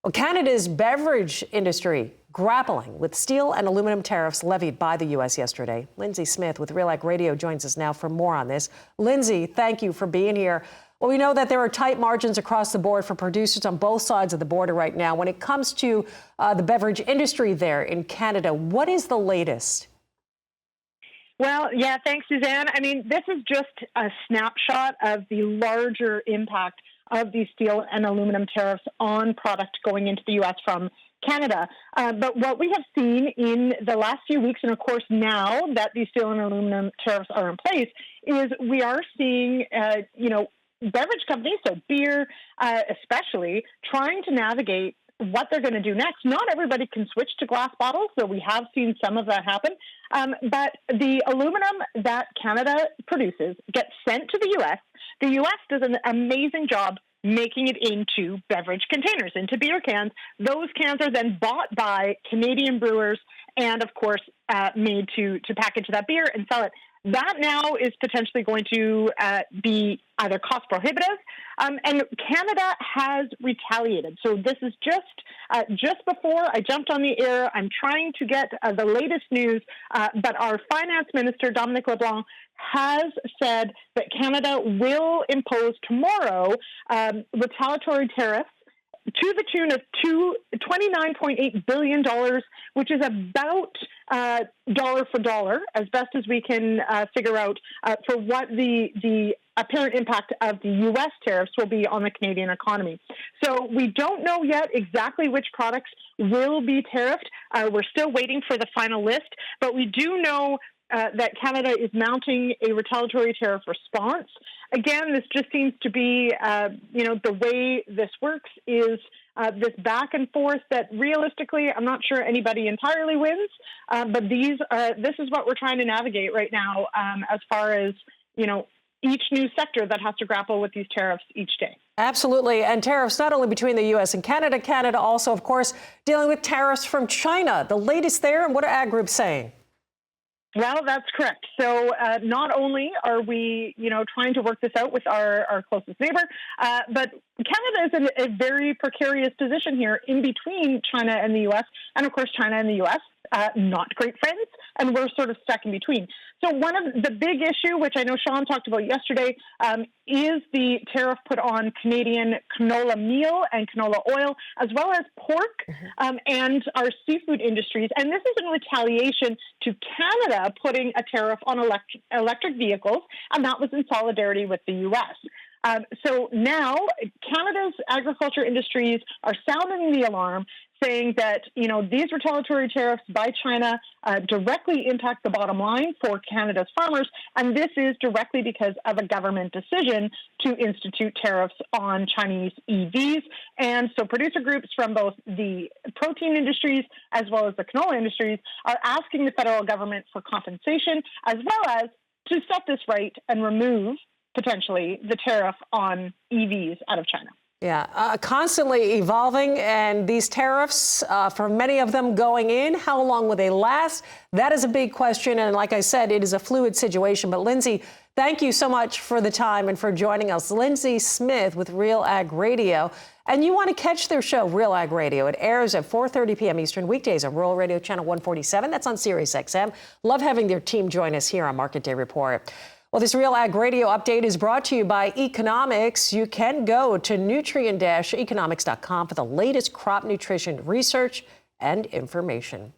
Well, Canada's beverage industry grappling with steel and aluminum tariffs levied by the U.S. yesterday. Lyndsey Smith with Real Ag Radio joins us now for more on this. Lyndsey, thank you for being here. Well, we know that there are tight margins across the board for producers on both sides of the border right now. When it comes to the beverage industry there in Canada, what is the latest? Well, yeah, thanks, Suzanne. I mean, this is just a snapshot of the larger impact of these steel and aluminum tariffs on product going into the U.S. from Canada. But what we have seen in the last few weeks, and of course now that these steel and aluminum tariffs are in place, is we are seeing, beverage companies, so beer especially, trying to navigate what they're going to do next. Not everybody can switch to glass bottles, so we have seen some of that happen. But the aluminum that Canada produces gets sent to the U.S. The U.S. does an amazing job making it into beverage containers, into beer cans. Those cans are then bought by Canadian brewers and, of course, made to package that beer and sell it. That now is potentially going to be either cost prohibitive, and Canada has retaliated. So this is just before I jumped on the air. I'm trying to get the latest news, but our finance minister, Dominic LeBlanc, has said that Canada will impose tomorrow retaliatory tariffs to the tune of $29.8 billion, which is about dollar for dollar, as best as we can figure out, for what the apparent impact of the U.S. tariffs will be on the Canadian economy. So we don't know yet exactly which products will be tariffed. We're still waiting for the final list, but we do know that Canada is mounting a retaliatory tariff response. Again, this just seems to be, the way this works is this back and forth that realistically, I'm not sure anybody entirely wins, but this is what we're trying to navigate right now as far as, each new sector that has to grapple with these tariffs each day. Absolutely. And tariffs not only between the U.S. and Canada, Canada also, of course, dealing with tariffs from China. The latest there, and what are ag groups saying? Well, that's correct. So not only are we, trying to work this out with our closest neighbor, but Canada is in a very precarious position here in between China and the U.S. And, of course, China and the U.S., not great friends, and we're sort of stuck in between. So one of the big issue, which I know Sean talked about yesterday, is the tariff put on Canadian canola meal and canola oil, as well as pork and our seafood industries. And this is in retaliation to Canada putting a tariff on electric vehicles, and that was in solidarity with the U.S. So now Canada's agriculture industries are sounding the alarm, saying that, these retaliatory tariffs by China directly impact the bottom line for Canada's farmers, and this is directly because of a government decision to institute tariffs on Chinese EVs. And so producer groups from both the protein industries as well as the canola industries are asking the federal government for compensation, as well as to set this right and remove potentially the tariff on EVs out of China. Yeah, constantly evolving, and these tariffs, for many of them going in, how long will they last? That is a big question, and like I said, it is a fluid situation. But Lyndsey, thank you so much for the time and for joining us. Lyndsey Smith with Real Ag Radio. And you want to catch their show, Real Ag Radio. It airs at 4:30 p.m. Eastern weekdays on Rural Radio Channel 147. That's on Sirius XM. Love having their team join us here on Market Day Report. Well, this Real Ag Radio update is brought to you by Economics. You can go to nutrient-economics.com for the latest crop nutrition research and information.